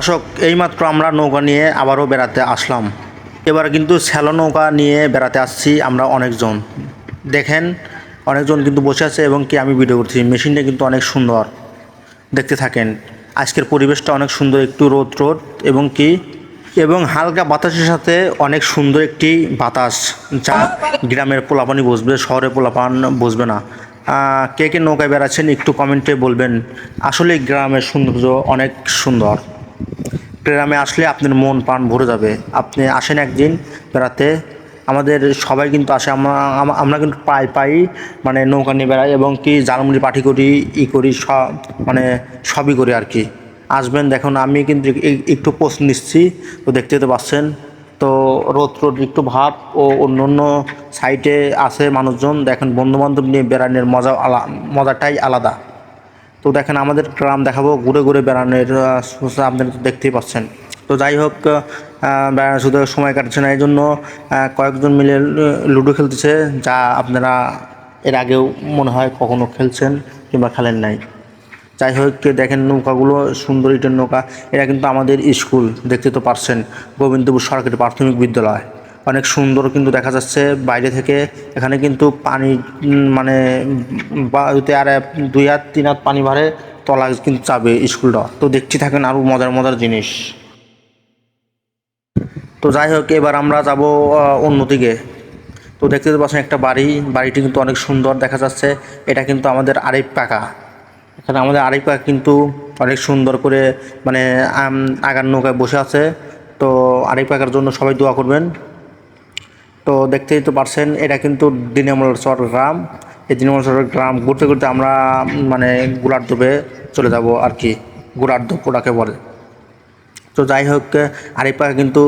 দর্শক, এইমাত্র আমরা নৌকা নিয়ে আবারও বেড়াতে আসলাম। এবার কিন্তু স্যালো নৌকা নিয়ে বেড়াতে আসছি আমরা অনেকজন। দেখেন, অনেকজন কিন্তু বসে আছে এবং কি আমি ভিডিও করছি। মেশিনটা কিন্তু অনেক সুন্দর, দেখতে থাকেন। আজকের পরিবেশটা অনেক সুন্দর, একটু রোদ এবং হালকা বাতাসের সাথে অনেক সুন্দর একটি বাতাস, যা গ্রামের পোলাপানি বসবে, শহরের পোলাপান বসবে না। কে কে নৌকায় বেড়াচ্ছেন একটু কমেন্টে বলবেন। আসলে গ্রামের সৌন্দর্য অনেক সুন্দর। গ্রামে আসলে আপনার মন প্রাণ ভরে যাবে। আপনি আসেন একদিন বেড়াতে, আমাদের সবাই কিন্তু আসে। আমরা কিন্তু পাই মানে নৌকা নিয়ে বেড়াই এবং কি জালমুড়ি পাঠি করি, সব মানে সবই করি আর কি। আসবেন, দেখুন আমি কিন্তু একটু পোস্ট নিচ্ছি, তো দেখতে তো পাচ্ছেন। তো রোদ একটু ভাব ও অন্য সাইটে আছে মানুষজন। দেখেন, বন্ধুবান্ধব নিয়ে বেড়ানোর মজাটাই আলাদা। তো দেখেন, আমাদের গ্রাম দেখাবো ঘুরে ঘুরে বেড়ানোর আপনারা তো দেখতেই পাচ্ছেন। তো যাই হোক, শুধু সময় কাটছে না, এই জন্য কয়েকজন মিলে লুডো খেলতেছে, যা আপনারা এর আগেও মনে হয় কখনো খেলছেন কিংবা খেলেন নাই। যাই হোক, দেখেন নৌকাগুলো সুন্দর, ইটের নৌকা। এটা কিন্তু আমাদের স্কুল, দেখতে তো পারছেন, গোবিন্দপুর সরকারি প্রাথমিক বিদ্যালয়। অনেক সুন্দর কিন্তু দেখা যাচ্ছে বাইরে থেকে। এখানে কিন্তু পানি মানে আর 2 হাত 3 হাত পানি বাড়ে, তলা কিন্তু চাবে স্কুলটা। তো দেখতে থাকেন আরও মজার মজার জিনিস। তো যাই হোক, এবার আমরা যাব অন্যদিকে। তো দেখতে পাচ্ছেন একটা বাড়িটি কিন্তু অনেক সুন্দর দেখা যাচ্ছে। এটা কিন্তু আমাদের আরিফ কাকা। এখানে আমাদের আরিফ কাকা কিন্তু অনেক সুন্দর করে মানে আগার নৌকায় বসে আছে। তো আরিফ কাকার জন্য সবাই দোয়া করবেন। তো দেখতেই তো পারছেন, এটা কিন্তু দিনামূলচর গ্রাম। এই দিনামূলচর গ্রাম ঘুরতে ঘুরতে আমরা মানে গোলার্ধবে চলে যাব আর কি। গোলার্ধ ওটাকে বলে। তো যাই হোক, আরিফ কাকা কিন্তু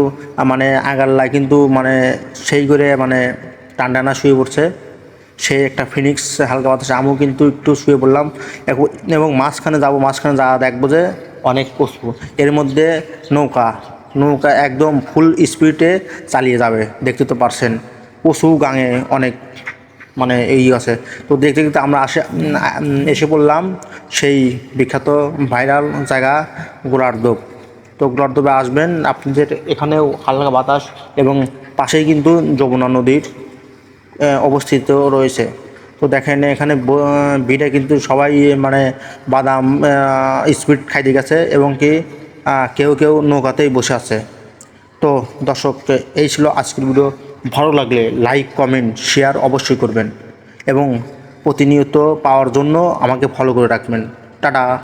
মানে আগারলায় কিন্তু মানে সেই করে মানে টানটানা শুয়ে পড়ছে। সে একটা ফিনিক্স হালকা বাতাসে, আমিও কিন্তু একটু শুয়ে পড়লাম এবং মাঝখানে যা দেখবো যে অনেক কচু। এর মধ্যে নৌকা একদম ফুল স্পিডে চালিয়ে যাবে, দেখতে তো পারছেন। কচু গাঙে অনেক মানে এই আছে। তো দেখতে দেখতে আমরা এসে পড়লাম সেই বিখ্যাত ভাইরাল জায়গা গোলার্ধ। তো গোলার্ধবে আসবেন আপনাদের, এখানেও হালকা বাতাস এবং পাশেই কিন্তু যমুনা নদীর অবস্থিত রয়েছে। তো দেখেন, এখানে ভিড়ে কিন্তু সবাই মানে বাদাম স্পিড খাইতে গেছে এবং কি কেউ নৌকাতেই বসে আছে। তো দর্শক, এই ছিল আজকের ভিডিও। ভালো লাগলে লাইক, কমেন্ট, শেয়ার অবশ্যই করবেন এবং প্রতিনিয়ত পাওয়ার জন্য আমাকে ফলো করে রাখবেন। টাটা।